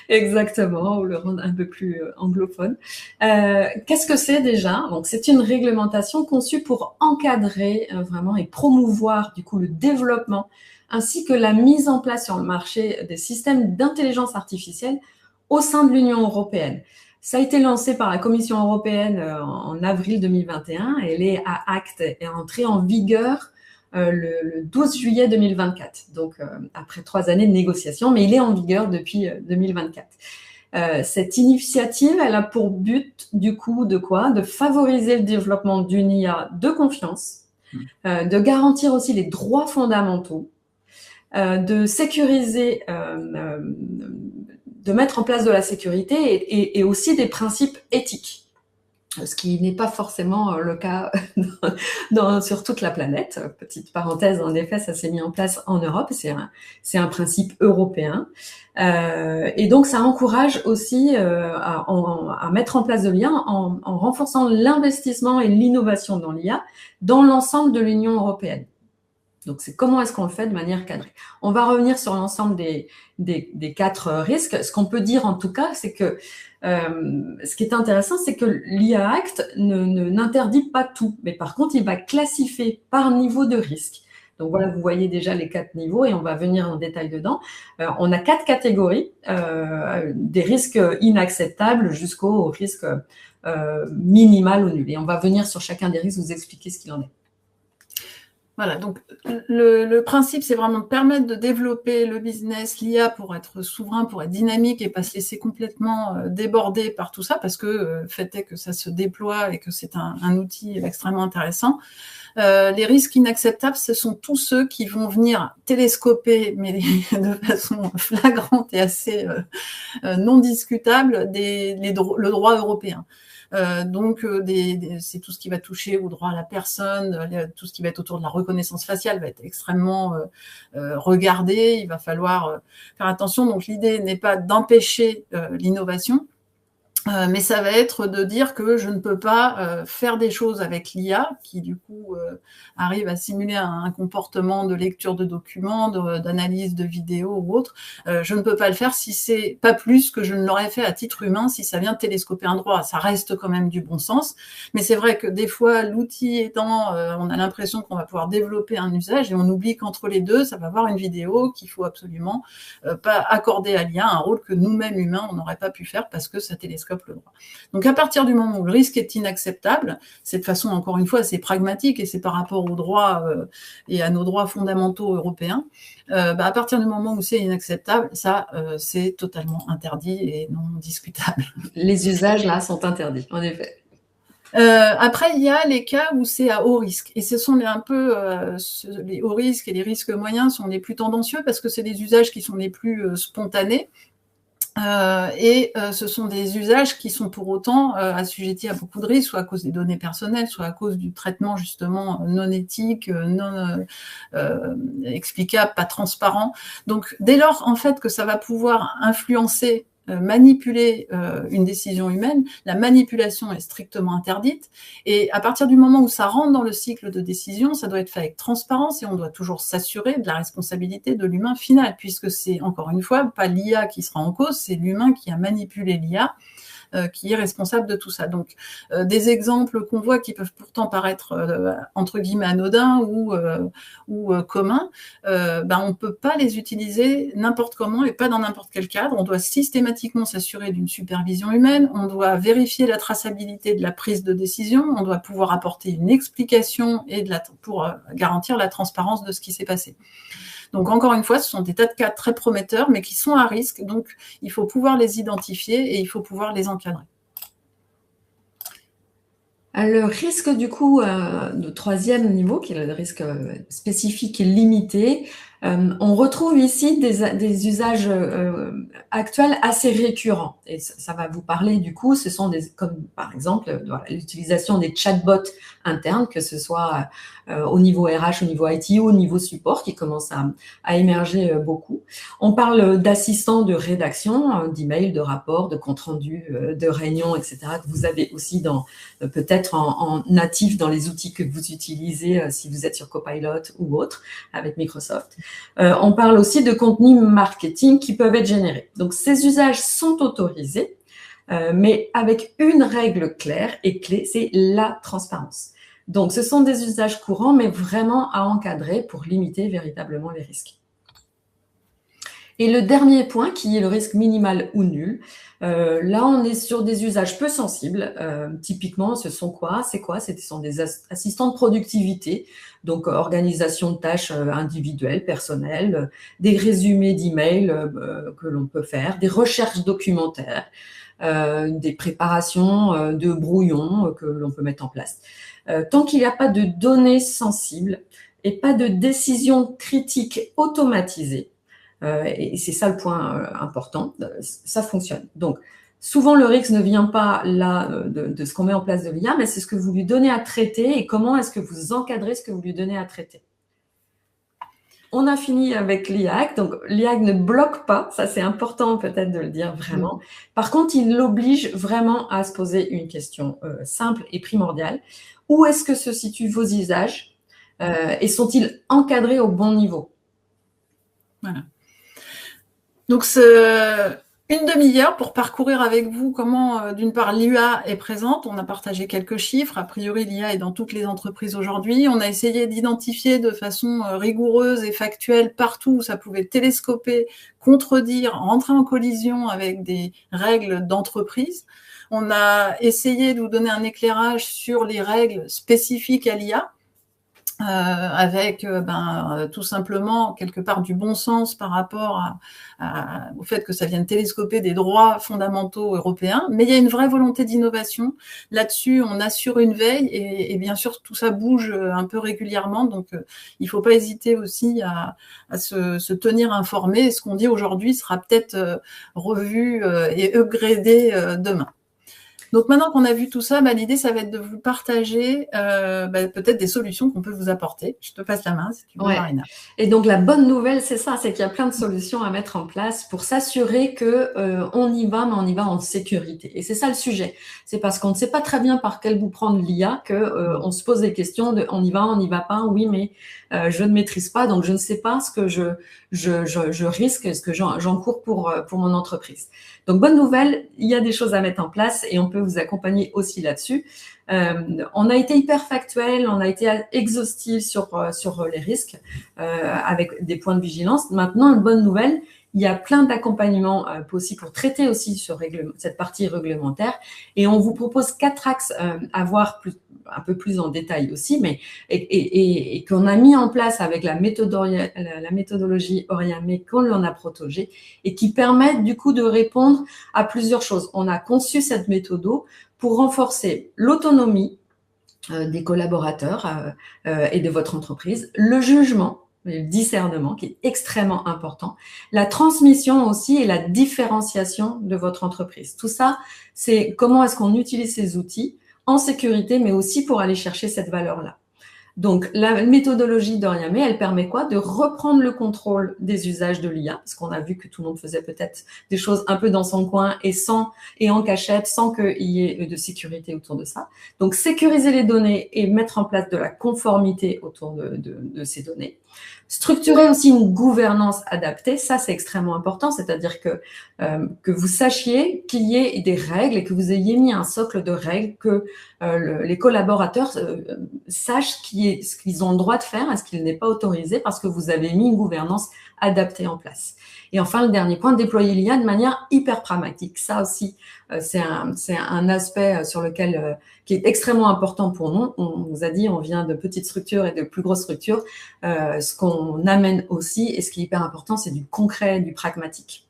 exactement, ou le rendre un peu plus anglophone. Qu'est-ce que c'est déjà? Donc, c'est une réglementation conçue pour encadrer vraiment et promouvoir du coup le développement ainsi que la mise en place sur le marché des systèmes d'intelligence artificielle au sein de l'Union européenne. Ça a été lancé par la Commission européenne en avril 2021 et l'EA Act est entré en vigueur le 12 juillet 2024, donc après 3 années de négociations, mais il est en vigueur depuis 2024. Cette initiative, elle a pour but, du coup, de quoi? De favoriser le développement d'une IA de confiance, de garantir aussi les droits fondamentaux, de sécuriser, de mettre en place de la sécurité et aussi des principes éthiques, ce qui n'est pas forcément le cas sur toute la planète. Petite parenthèse, en effet, ça s'est mis en place en Europe, c'est un principe européen. Et donc, ça encourage aussi à mettre en place de l'IA en renforçant l'investissement et l'innovation dans l'IA dans l'ensemble de l'Union européenne. Donc, c'est comment est-ce qu'on le fait de manière cadrée. On va revenir sur l'ensemble des 4 risques. Ce qu'on peut dire en tout cas, c'est que ce qui est intéressant, c'est que l'IA Act n'interdit pas tout, mais par contre, il va classifier par niveau de risque. Donc voilà, vous voyez déjà les 4 niveaux et on va venir en détail dedans. On a 4 catégories, des risques inacceptables jusqu'au risque minimal ou nul. Et on va venir sur chacun des risques vous expliquer ce qu'il en est. Voilà, donc le principe, c'est vraiment de permettre de développer le business, l'IA, pour être souverain, pour être dynamique et pas se laisser complètement déborder par tout ça, parce que le fait est que ça se déploie et que c'est un outil extrêmement intéressant. Les risques inacceptables, ce sont tous ceux qui vont venir télescoper, mais de façon flagrante et assez non discutable, le droit européen. Donc, c'est tout ce qui va toucher au droit à la personne, tout ce qui va être autour de la reconnaissance faciale va être extrêmement regardé. Il va falloir faire attention. Donc, l'idée n'est pas d'empêcher l'innovation, mais ça va être de dire que je ne peux pas faire des choses avec l'IA qui, du coup, arrive à simuler un comportement de lecture de documents, d'analyse de vidéos ou autre. Je ne peux pas le faire si c'est pas plus que je ne l'aurais fait à titre humain si ça vient télescoper un droit. Ça reste quand même du bon sens, mais c'est vrai que des fois, l'outil étant, on a l'impression qu'on va pouvoir développer un usage et on oublie qu'entre les deux, ça va avoir une vidéo qu'il faut absolument pas accorder à l'IA un rôle que nous-mêmes humains, on n'aurait pas pu faire parce que ça télescope le droit. Donc à partir du moment où le risque est inacceptable, c'est de façon encore une fois assez pragmatique et c'est par rapport aux droits et à nos droits fondamentaux européens, à partir du moment où c'est inacceptable, ça c'est totalement interdit et non discutable. Les usages là sont interdits, en effet. Après, il y a les cas où c'est à haut risque. Et ce sont les hauts risques et les risques moyens sont les plus tendancieux parce que c'est des usages qui sont les plus spontanés. Ce sont des usages qui sont pour autant assujettis à beaucoup de risques, soit à cause des données personnelles, soit à cause du traitement justement non éthique, non explicable, pas transparent. Donc dès lors en fait que ça va pouvoir influencer manipuler une décision humaine, la manipulation est strictement interdite et à partir du moment où ça rentre dans le cycle de décision, ça doit être fait avec transparence et on doit toujours s'assurer de la responsabilité de l'humain final puisque c'est encore une fois pas l'IA qui sera en cause, c'est l'humain qui a manipulé l'IA qui est responsable de tout ça. Donc, des exemples qu'on voit qui peuvent pourtant paraître entre guillemets anodins ou communs, on ne peut pas les utiliser n'importe comment et pas dans n'importe quel cadre. On doit systématiquement s'assurer d'une supervision humaine, on doit vérifier la traçabilité de la prise de décision, on doit pouvoir apporter une explication pour garantir la transparence de ce qui s'est passé. Donc encore une fois, ce sont des tas de cas très prometteurs, mais qui sont à risque. Donc il faut pouvoir les identifier et il faut pouvoir les encadrer. Le risque du coup de 3e niveau, qui est le risque spécifique et limité, On retrouve ici des usages actuels assez récurrents. Et ça va vous parler du coup, ce sont comme par exemple voilà, l'utilisation des chatbots internes, que ce soit au niveau RH, au niveau IT ou au niveau support, qui commence à émerger beaucoup. On parle d'assistants de rédaction, d'emails, de rapports, de comptes rendus, de réunions, etc., que vous avez aussi peut-être en natif dans les outils que vous utilisez si vous êtes sur Copilot ou autre avec Microsoft. On parle aussi de contenus marketing qui peuvent être générés. Donc, ces usages sont autorisés, mais avec une règle claire et clé, c'est la transparence. Donc, ce sont des usages courants, mais vraiment à encadrer pour limiter véritablement les risques. Et le dernier point, qui est le risque minimal ou nul, là, on est sur des usages peu sensibles. Typiquement, ce sont quoi? Ce sont des assistants de productivité, donc organisation de tâches individuelles, personnelles, des résumés d'emails que l'on peut faire, des recherches documentaires, des préparations de brouillons que l'on peut mettre en place. Tant qu'il n'y a pas de données sensibles et pas de décisions critiques automatisées, et c'est ça le point important, ça fonctionne. Donc, souvent, le risque ne vient pas là de ce qu'on met en place de l'IA, mais c'est ce que vous lui donnez à traiter et comment est-ce que vous encadrez ce que vous lui donnez à traiter. On a fini avec l'IAC. Donc, l'IAC ne bloque pas, ça c'est important peut-être de le dire vraiment. Par contre, il l'oblige vraiment à se poser une question simple et primordiale. Où est-ce que se situent vos usages et sont-ils encadrés au bon niveau? Voilà. Donc, une demi-heure pour parcourir avec vous comment, d'une part, l'IA est présente. On a partagé quelques chiffres. A priori, l'IA est dans toutes les entreprises aujourd'hui. On a essayé d'identifier de façon rigoureuse et factuelle partout où ça pouvait télescoper, contredire, rentrer en collision avec des règles d'entreprise. On a essayé de vous donner un éclairage sur les règles spécifiques à l'IA. Avec tout simplement quelque part du bon sens par rapport au fait que ça vienne télescoper des droits fondamentaux européens, mais il y a une vraie volonté d'innovation. Là-dessus, on assure une veille et bien sûr, tout ça bouge un peu régulièrement, donc il ne faut pas hésiter aussi à se tenir informé. Et ce qu'on dit aujourd'hui sera peut-être revu et upgradé demain. Donc maintenant qu'on a vu tout ça, l'idée, ça va être de vous partager peut-être des solutions qu'on peut vous apporter. Je te passe la main si tu veux, Marina. Et donc la bonne nouvelle, c'est ça, c'est qu'il y a plein de solutions à mettre en place pour s'assurer que on y va, mais on y va en sécurité. Et c'est ça le sujet. C'est parce qu'on ne sait pas très bien par quel bout prendre l'IA que on se pose des questions de on y va pas, oui, mais je ne maîtrise pas, donc je ne sais pas ce que je risque, ce que j'encours pour mon entreprise. Donc, bonne nouvelle, il y a des choses à mettre en place et on peut vous accompagner aussi là-dessus. On a été hyper factuel, on a été exhaustif sur les risques avec des points de vigilance. Maintenant, une bonne nouvelle, il y a plein d'accompagnements possibles pour traiter aussi sur cette partie réglementaire. Et on vous propose 4 axes à voir un peu plus en détail aussi, mais et qu'on a mis en place avec la méthodologie Oriamé qu'on l'en a protégée et qui permettent du coup de répondre à plusieurs choses. On a conçu cette méthode pour renforcer l'autonomie des collaborateurs et de votre entreprise, le jugement, le discernement qui est extrêmement important, la transmission aussi et la différenciation de votre entreprise. Tout ça, c'est comment est-ce qu'on utilise ces outils en sécurité, mais aussi pour aller chercher cette valeur-là. Donc, la méthodologie d'Oriamé, elle permet quoi? De reprendre le contrôle des usages de l'IA, parce qu'on a vu que tout le monde faisait peut-être des choses un peu dans son coin et en cachette, sans qu'il y ait de sécurité autour de ça. Donc, sécuriser les données et mettre en place de la conformité autour de ces données. Structurer aussi une gouvernance adaptée, ça c'est extrêmement important, c'est-à-dire que vous sachiez qu'il y ait des règles et que vous ayez mis un socle de règles, que les collaborateurs sachent ce qu'ils ont le droit de faire et ce qu'il n'est pas autorisé parce que vous avez mis une gouvernance adaptée en place. Et enfin, le dernier point, déployer l'IA de manière hyper pragmatique. Ça aussi, c'est un aspect sur lequel qui est extrêmement important pour nous. On vous a dit, on vient de petites structures et de plus grosses structures. Ce qu'on amène aussi, et ce qui est hyper important, c'est du concret, du pragmatique.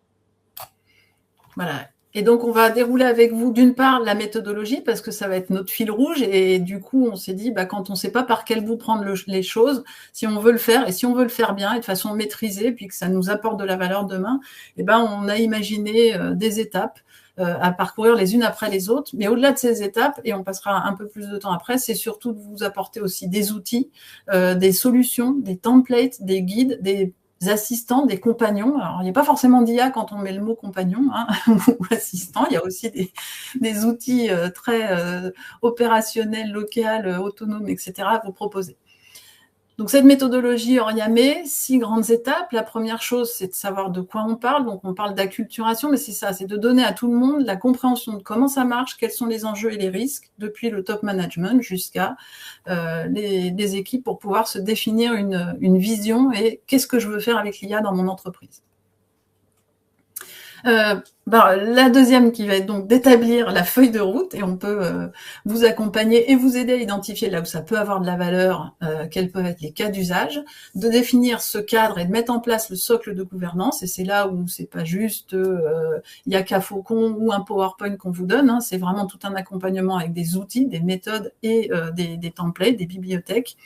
Voilà. Et donc, on va dérouler avec vous, d'une part, la méthodologie, parce que ça va être notre fil rouge. Et du coup, on s'est dit, quand on ne sait pas par quel bout prendre les choses, si on veut le faire, et si on veut le faire bien, et de façon maîtrisée, puis que ça nous apporte de la valeur demain, on a imaginé des étapes à parcourir les unes après les autres. Mais au-delà de ces étapes, et on passera un peu plus de temps après, c'est surtout de vous apporter aussi des outils, des solutions, des templates, des guides, des assistants, des compagnons. Alors, il n'y a pas forcément d'IA quand on met le mot compagnon ou assistant. Il y a aussi des outils très opérationnels, locaux, autonomes, etc. à vous proposer. Donc, cette méthodologie Oriamé, 6 grandes étapes. La première chose, c'est de savoir de quoi on parle. Donc, on parle d'acculturation, mais c'est ça, c'est de donner à tout le monde la compréhension de comment ça marche, quels sont les enjeux et les risques, depuis le top management jusqu'à les équipes, pour pouvoir se définir une vision et qu'est-ce que je veux faire avec l'IA dans mon entreprise. La deuxième qui va être donc d'établir la feuille de route, et on peut vous accompagner et vous aider à identifier là où ça peut avoir de la valeur, quels peuvent être les cas d'usage, de définir ce cadre et de mettre en place le socle de gouvernance. Et c'est là où c'est pas juste Yaka Faucon ou un PowerPoint qu'on vous donne, c'est vraiment tout un accompagnement avec des outils, des méthodes et des templates, des bibliothèques.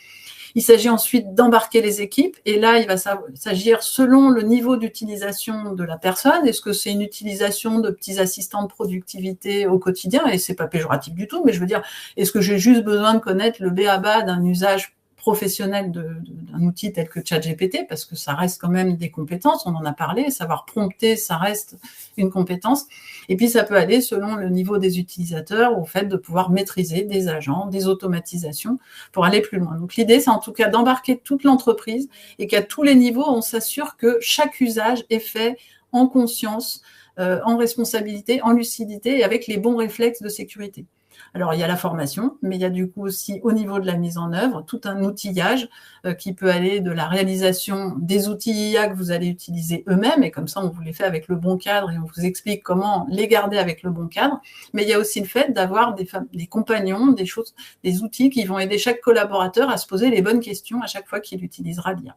Il s'agit ensuite d'embarquer les équipes, et là, il va s'agir selon le niveau d'utilisation de la personne. Est-ce que c'est une utilisation de petits assistants de productivité au quotidien? Et c'est pas péjoratif du tout, mais je veux dire, est-ce que j'ai juste besoin de connaître le b.a.-ba d'un usage professionnel d'un outil tel que ChatGPT, parce que ça reste quand même des compétences, on en a parlé, savoir prompter, ça reste une compétence. Et puis ça peut aller selon le niveau des utilisateurs, au fait de pouvoir maîtriser des agents, des automatisations, pour aller plus loin. Donc l'idée, c'est en tout cas d'embarquer toute l'entreprise, et qu'à tous les niveaux, on s'assure que chaque usage est fait en conscience, en responsabilité, en lucidité, et avec les bons réflexes de sécurité. Alors, il y a la formation, mais il y a du coup aussi, au niveau de la mise en œuvre, tout un outillage qui peut aller de la réalisation des outils IA que vous allez utiliser eux-mêmes, et comme ça, on vous les fait avec le bon cadre et on vous explique comment les garder avec le bon cadre. Mais il y a aussi le fait d'avoir des compagnons, des outils qui vont aider chaque collaborateur à se poser les bonnes questions à chaque fois qu'il utilisera l'IA.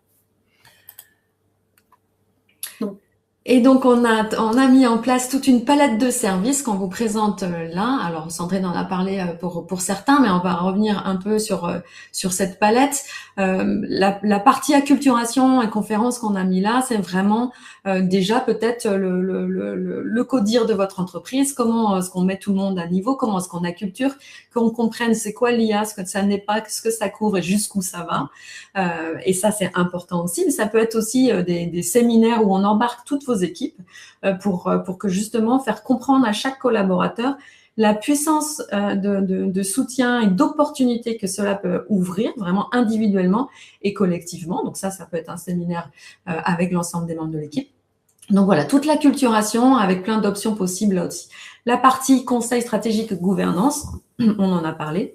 Et donc, on a mis en place toute une palette de services qu'on vous présente là. Alors, Sandrine en a parlé pour certains, mais on va revenir un peu sur cette palette. La partie acculturation et conférence qu'on a mis là, c'est vraiment déjà peut-être le codir de votre entreprise. Comment est-ce qu'on met tout le monde à niveau? Comment est-ce qu'on acculture? Qu'on comprenne c'est quoi l'IA, ce que ça n'est pas, ce que ça couvre et jusqu'où ça va. Et ça, c'est important aussi. Mais ça peut être aussi des séminaires où on embarque toutes vos équipes pour que justement faire comprendre à chaque collaborateur la puissance de soutien et d'opportunités que cela peut ouvrir vraiment individuellement et collectivement. Donc ça peut être un séminaire avec l'ensemble des membres de l'équipe. Donc voilà, toute l'acculturation avec plein d'options possibles là aussi. La partie conseil stratégique gouvernance, on en a parlé.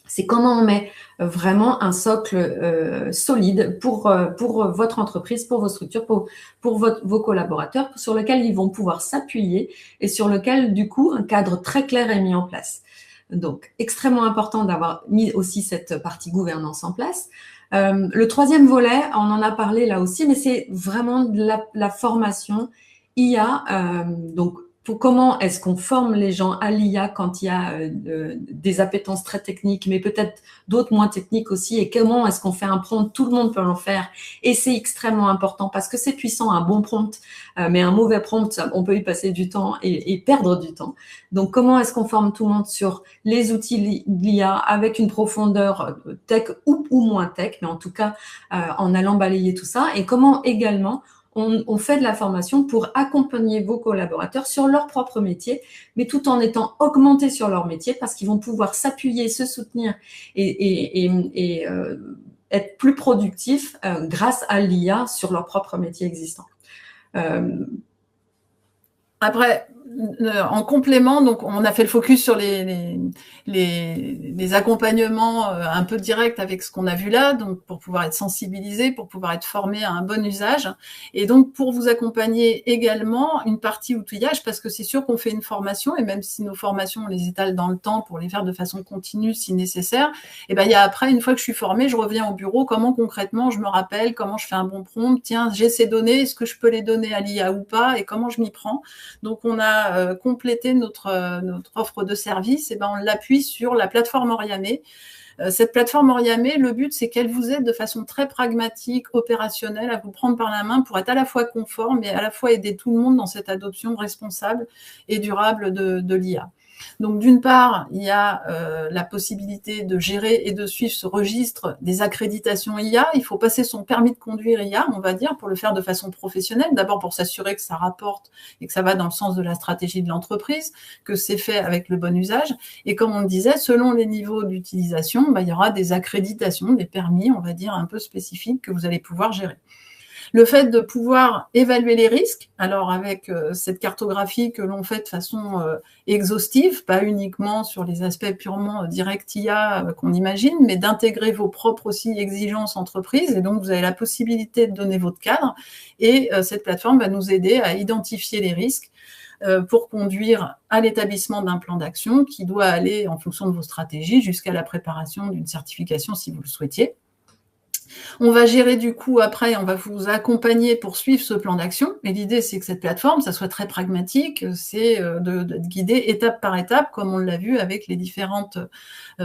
C'est comment on met vraiment un socle solide pour votre entreprise, pour vos structures, pour vos collaborateurs, sur lequel ils vont pouvoir s'appuyer et sur lequel, du coup, un cadre très clair est mis en place. Donc, extrêmement important d'avoir mis aussi cette partie gouvernance en place. Le troisième volet, on en a parlé là aussi, mais c'est vraiment de la formation IA. Donc, comment est-ce qu'on forme les gens à l'IA quand il y a des appétences très techniques, mais peut-être d'autres moins techniques aussi, et comment est-ce qu'on fait un prompt? Tout le monde peut en faire, et c'est extrêmement important parce que c'est puissant, un bon prompt, mais un mauvais prompt, on peut y passer du temps et perdre du temps. Donc, comment est-ce qu'on forme tout le monde sur les outils de l'IA avec une profondeur tech ou moins tech, mais en tout cas, en allant balayer tout ça, et comment également on fait de la formation pour accompagner vos collaborateurs sur leur propre métier, mais tout en étant augmentés sur leur métier parce qu'ils vont pouvoir s'appuyer, se soutenir et être plus productifs grâce à l'IA sur leur propre métier existant. Après, en complément, donc on a fait le focus sur les accompagnements un peu directs avec ce qu'on a vu là, donc pour pouvoir être sensibilisé, pour pouvoir être formé à un bon usage, et donc pour vous accompagner également une partie outillage, parce que c'est sûr qu'on fait une formation, et même si nos formations on les étale dans le temps pour les faire de façon continue si nécessaire, et ben il y a après, une fois que je suis formée, je reviens au bureau, comment concrètement je me rappelle, comment je fais un bon prompt, tiens j'ai ces données, est-ce que je peux les donner à l'IA ou pas, et comment je m'y prends. Donc, on a complété notre offre de service, et ben, on l'appuie sur la plateforme Oriame. Cette plateforme Oriame, le but, c'est qu'elle vous aide de façon très pragmatique, opérationnelle, à vous prendre par la main pour être à la fois conforme et à la fois aider tout le monde dans cette adoption responsable et durable de l'IA. Donc, d'une part, il y a la possibilité de gérer et de suivre ce registre des accréditations IA. Il faut passer son permis de conduire IA, on va dire, pour le faire de façon professionnelle. D'abord, pour s'assurer que ça rapporte et que ça va dans le sens de la stratégie de l'entreprise, que c'est fait avec le bon usage. Et comme on le disait, selon les niveaux d'utilisation, il y aura des accréditations, des permis, on va dire, un peu spécifiques que vous allez pouvoir gérer. Le fait de pouvoir évaluer les risques, alors avec cette cartographie que l'on fait de façon exhaustive, pas uniquement sur les aspects purement direct IA qu'on imagine, mais d'intégrer vos propres aussi exigences entreprises, et donc vous avez la possibilité de donner votre cadre, et cette plateforme va nous aider à identifier les risques pour conduire à l'établissement d'un plan d'action qui doit aller, en fonction de vos stratégies, jusqu'à la préparation d'une certification si vous le souhaitiez. On va gérer du coup après, on va vous accompagner pour suivre ce plan d'action. Et l'idée, c'est que cette plateforme, ça soit très pragmatique, c'est de guider étape par étape, comme on l'a vu avec les différentes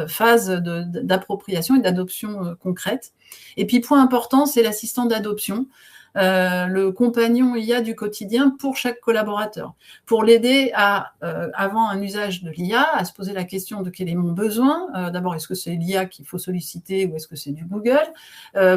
phases d'appropriation et d'adoption concrète. Et puis, point important, c'est l'assistant d'adoption. Le compagnon IA du quotidien pour chaque collaborateur, pour l'aider à, avant un usage de l'IA, à se poser la question de quel est mon besoin. D'abord, est-ce que c'est l'IA qu'il faut solliciter ou est-ce que c'est du Google,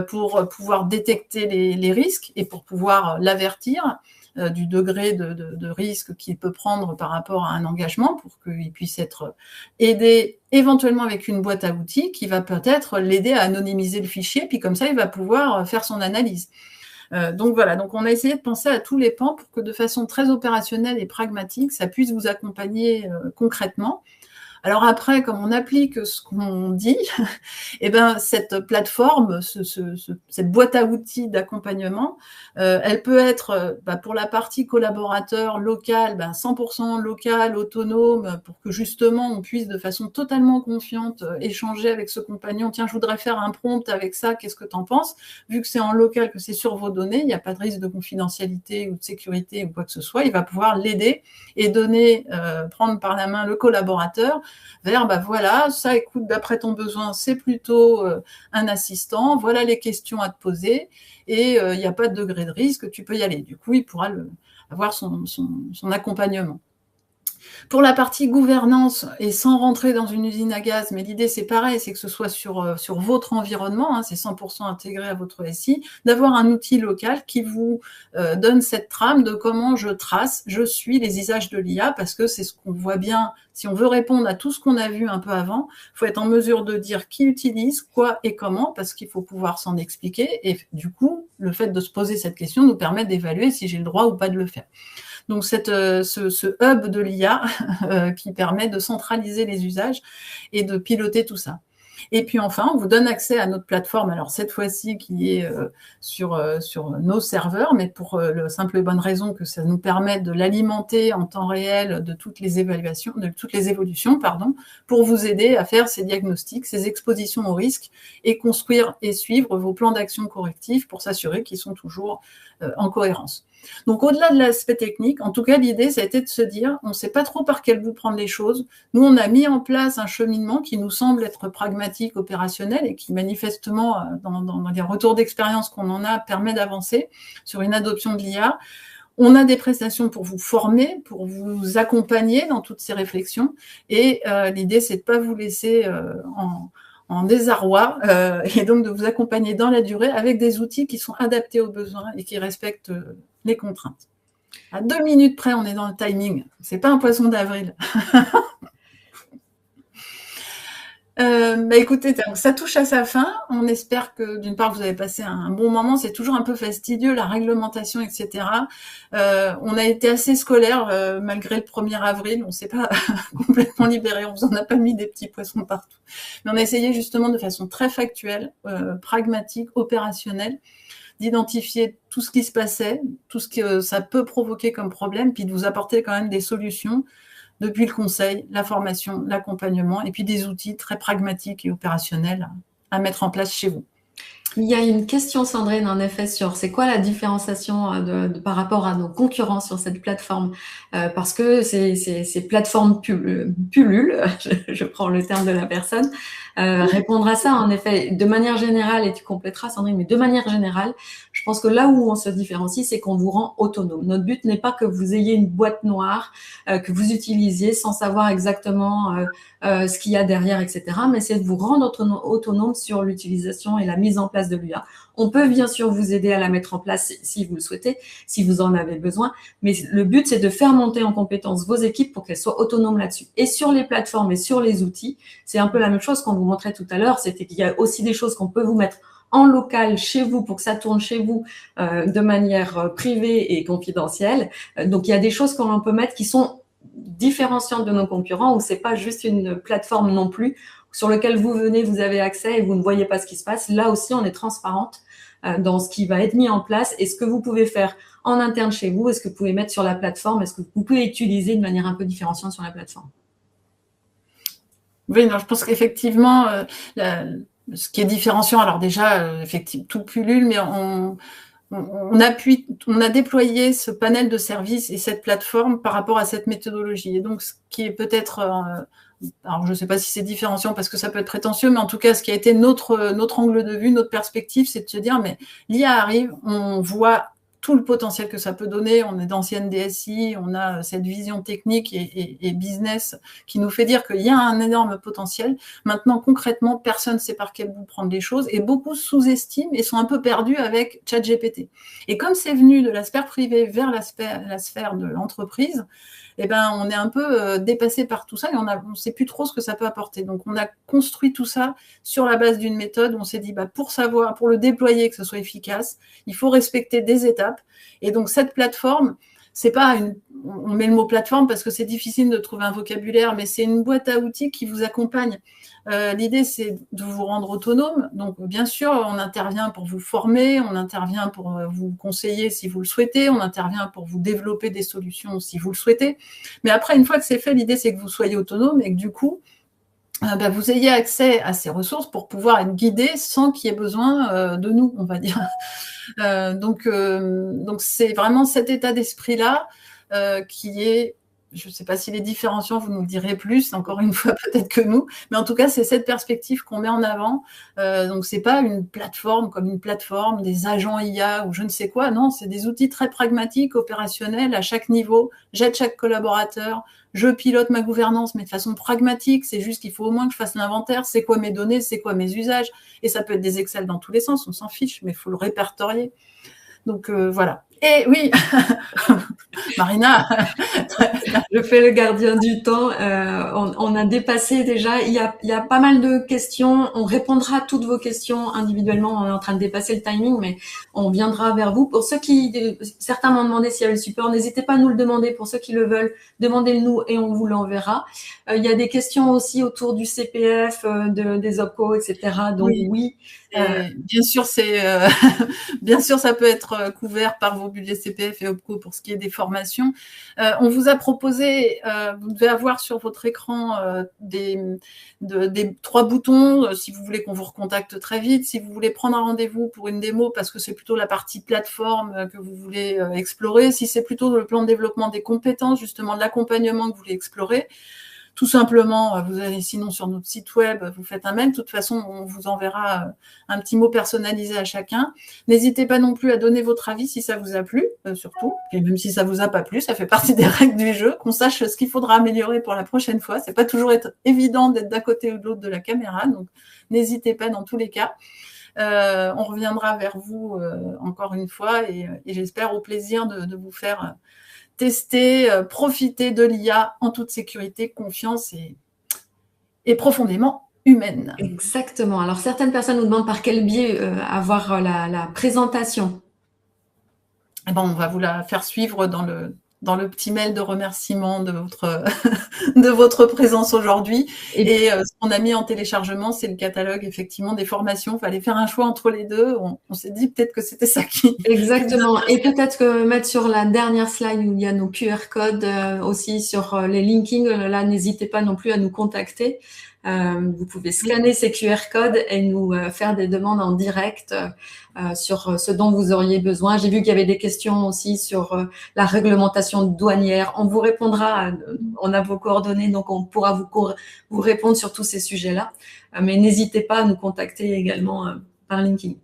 pour pouvoir détecter les risques et pour pouvoir l'avertir du degré de risque qu'il peut prendre par rapport à un engagement, pour qu'il puisse être aidé éventuellement avec une boîte à outils qui va peut-être l'aider à anonymiser le fichier, puis comme ça, il va pouvoir faire son analyse. Donc voilà, donc on a essayé de penser à tous les pans pour que de façon très opérationnelle et pragmatique, ça puisse vous accompagner concrètement. Alors après, comme on applique ce qu'on dit, eh ben, cette plateforme, cette boîte à outils d'accompagnement, elle peut être, pour la partie collaborateur local, 100% local, autonome, pour que justement on puisse de façon totalement confiante échanger avec ce compagnon. Tiens, je voudrais faire un prompt avec ça, qu'est-ce que tu en penses? Vu que c'est en local, que c'est sur vos données, il n'y a pas de risque de confidentialité ou de sécurité ou quoi que ce soit, il va pouvoir l'aider et donner, prendre par la main le collaborateur vers, voilà, ça, écoute, d'après ton besoin, c'est plutôt un assistant, voilà les questions à te poser, et il n'y a pas de degré de risque, tu peux y aller. Du coup, il pourra avoir son accompagnement. Pour la partie gouvernance, et sans rentrer dans une usine à gaz, mais l'idée c'est pareil, c'est que ce soit sur votre environnement, c'est 100% intégré à votre SI, d'avoir un outil local qui vous donne cette trame de comment je trace, je suis les usages de l'IA, parce que c'est ce qu'on voit bien. Si on veut répondre à tout ce qu'on a vu un peu avant, il faut être en mesure de dire qui utilise, quoi et comment, parce qu'il faut pouvoir s'en expliquer, et du coup, le fait de se poser cette question nous permet d'évaluer si j'ai le droit ou pas de le faire. Donc ce hub de l'IA qui permet de centraliser les usages et de piloter tout ça. Et puis enfin, on vous donne accès à notre plateforme, alors cette fois-ci qui est sur nos serveurs, mais pour la simple et bonne raison que ça nous permet de l'alimenter en temps réel de toutes les évaluations, de toutes les évolutions, pour vous aider à faire ces diagnostics, ces expositions aux risques, et construire et suivre vos plans d'action correctifs pour s'assurer qu'ils sont toujours en cohérence. Donc, au-delà de l'aspect technique, en tout cas, l'idée, ça a été de se dire, on ne sait pas trop par quel bout prendre les choses. Nous, on a mis en place un cheminement qui nous semble être pragmatique, opérationnel, et qui, manifestement, dans les retours d'expérience qu'on en a, permet d'avancer sur une adoption de l'IA. On a des prestations pour vous former, pour vous accompagner dans toutes ces réflexions. Et l'idée, c'est de ne pas vous laisser en désarroi, et donc de vous accompagner dans la durée avec des outils qui sont adaptés aux besoins et qui respectent les contraintes. À 2 minutes près, on est dans le timing. C'est pas un poisson d'avril. Écoutez, ça touche à sa fin. On espère que, d'une part, vous avez passé un bon moment. C'est toujours un peu fastidieux, la réglementation, etc. On a été assez scolaire, malgré le 1er avril. On s'est pas complètement libéré. On vous en a pas mis des petits poissons partout. Mais on a essayé justement de façon très factuelle, pragmatique, opérationnelle, d'identifier tout ce qui se passait, tout ce que ça peut provoquer comme problème, puis de vous apporter quand même des solutions depuis le conseil, la formation, l'accompagnement, et puis des outils très pragmatiques et opérationnels à mettre en place chez vous. Il y a une question, Sandrine, en effet, sur c'est quoi la différenciation par rapport à nos concurrents sur cette plateforme, parce que ces plateformes pullulent, je prends le terme de la personne, répondre à ça, en effet, de manière générale, et tu compléteras, Sandrine, mais de manière générale, je pense que là où on se différencie, c'est qu'on vous rend autonome. Notre but n'est pas que vous ayez une boîte noire que vous utilisiez sans savoir exactement ce qu'il y a derrière, etc. Mais c'est de vous rendre autonome sur l'utilisation et la mise en place de l'IA. On peut bien sûr vous aider à la mettre en place si vous le souhaitez, si vous en avez besoin, mais le but, c'est de faire monter en compétence vos équipes pour qu'elles soient autonomes là-dessus. Et sur les plateformes et sur les outils, c'est un peu la même chose qu'on vous montrait tout à l'heure, c'était qu'il y a aussi des choses qu'on peut vous mettre en local chez vous pour que ça tourne chez vous de manière privée et confidentielle. Donc, il y a des choses qu'on peut mettre qui sont différenciantes de nos concurrents, où c'est pas juste une plateforme non plus sur lequel vous venez, vous avez accès et vous ne voyez pas ce qui se passe. Là aussi, on est transparente dans ce qui va être mis en place et ce que vous pouvez faire en interne chez vous, est-ce que vous pouvez mettre sur la plateforme, est-ce que vous pouvez utiliser de manière un peu différenciante sur la plateforme. Oui, non, je pense qu'effectivement, ce qui est différenciant, alors déjà, effectivement, tout pullule, mais on a déployé ce panel de services et cette plateforme par rapport à cette méthodologie. Et donc, ce qui est peut-être, alors je ne sais pas si c'est différenciant parce que ça peut être prétentieux, mais en tout cas, ce qui a été notre angle de vue, notre perspective, c'est de se dire, mais l'IA arrive, on voit tout le potentiel que ça peut donner. On est d'anciennes DSI, on a cette vision technique et business qui nous fait dire qu'il y a un énorme potentiel. Maintenant, concrètement, personne ne sait par quel bout prendre les choses et beaucoup sous-estiment et sont un peu perdus avec ChatGPT. Et comme c'est venu de la sphère privée vers la sphère de l'entreprise, eh ben, on est un peu dépassé par tout ça et on ne sait plus trop ce que ça peut apporter. Donc, on a construit tout ça sur la base d'une méthode où on s'est dit, pour le déployer, que ce soit efficace, il faut respecter des étapes. Et donc, cette plateforme, c'est pas on met le mot plateforme parce que c'est difficile de trouver un vocabulaire, mais c'est une boîte à outils qui vous accompagne. L'idée, c'est de vous rendre autonome. Donc, bien sûr, on intervient pour vous former, on intervient pour vous conseiller si vous le souhaitez, on intervient pour vous développer des solutions si vous le souhaitez. Mais après, une fois que c'est fait, l'idée, c'est que vous soyez autonome et que du coup, vous ayez accès à ces ressources pour pouvoir être guidé sans qu'il y ait besoin de nous, on va dire. Donc, c'est vraiment cet état d'esprit-là qui est, je ne sais pas s'il est différenciant, vous nous le direz plus, encore une fois, peut-être que nous, mais en tout cas, c'est cette perspective qu'on met en avant. Donc, c'est pas une plateforme comme une plateforme, des agents IA ou je ne sais quoi, non, c'est des outils très pragmatiques, opérationnels, à chaque niveau. J'aide chaque collaborateur, je pilote ma gouvernance, mais de façon pragmatique, c'est juste qu'il faut au moins que je fasse l'inventaire, c'est quoi mes données, c'est quoi mes usages, et ça peut être des Excel dans tous les sens, on s'en fiche, mais il faut le répertorier. Donc, voilà. Et oui, Marina, je fais le gardien du temps. On a dépassé déjà. Il y a pas mal de questions. On répondra à toutes vos questions individuellement. On est en train de dépasser le timing, mais on viendra vers vous. Pour ceux certains m'ont demandé s'il y avait le support. N'hésitez pas à nous le demander. Pour ceux qui le veulent, demandez-le-nous et on vous l'enverra. Il y a des questions aussi autour du CPF, des OPCO, etc. Donc oui. Bien sûr, bien sûr, ça peut être couvert par vos budgets CPF et OPCO pour ce qui est des formations. On vous a proposé, vous devez avoir sur votre écran des 3 boutons si vous voulez qu'on vous recontacte très vite, si vous voulez prendre un rendez-vous pour une démo parce que c'est plutôt la partie plateforme que vous voulez explorer, si c'est plutôt le plan de développement des compétences, justement de l'accompagnement que vous voulez explorer. Tout simplement, vous allez sinon sur notre site web, vous faites un mail. De toute façon, on vous enverra un petit mot personnalisé à chacun. N'hésitez pas non plus à donner votre avis si ça vous a plu, surtout. Et même si ça vous a pas plu, ça fait partie des règles du jeu, qu'on sache ce qu'il faudra améliorer pour la prochaine fois. C'est pas toujours évident d'être d'un côté ou de l'autre de la caméra, donc n'hésitez pas dans tous les cas. On reviendra vers vous encore une fois et j'espère au plaisir de vous faire tester, profiter de l'IA en toute sécurité, confiance et profondément humaine. Exactement. Alors, certaines personnes nous demandent par quel biais avoir la présentation. Eh ben, on va vous la faire suivre dans le petit mail de remerciement de votre présence aujourd'hui. Et ce qu'on a mis en téléchargement, c'est le catalogue, effectivement, des formations. Il fallait faire un choix entre les deux. On s'est dit peut-être que c'était ça qui... Exactement. Et peut-être que mettre sur la dernière slide où il y a nos QR codes aussi sur les linkings, là, n'hésitez pas non plus à nous contacter. Vous pouvez scanner ces QR codes et nous faire des demandes en direct sur ce dont vous auriez besoin. J'ai vu qu'il y avait des questions aussi sur la réglementation douanière. On vous répondra, on a vos coordonnées, donc on pourra vous répondre sur tous ces sujets-là. Mais n'hésitez pas à nous contacter également par LinkedIn.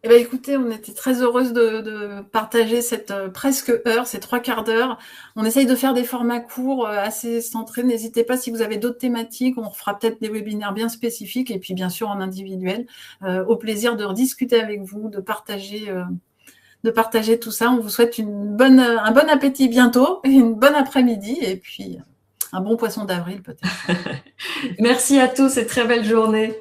Eh bien, écoutez, on était très heureuse de partager cette presque heure, ces 3/4 d'heure. On essaye de faire des formats courts, assez centrés. N'hésitez pas si vous avez d'autres thématiques. On fera peut-être des webinaires bien spécifiques et puis bien sûr en individuel. Au plaisir de rediscuter avec vous, de partager tout ça. On vous souhaite un bon appétit bientôt, une bonne après-midi et puis un bon poisson d'avril peut-être. Merci à tous et très belle journée.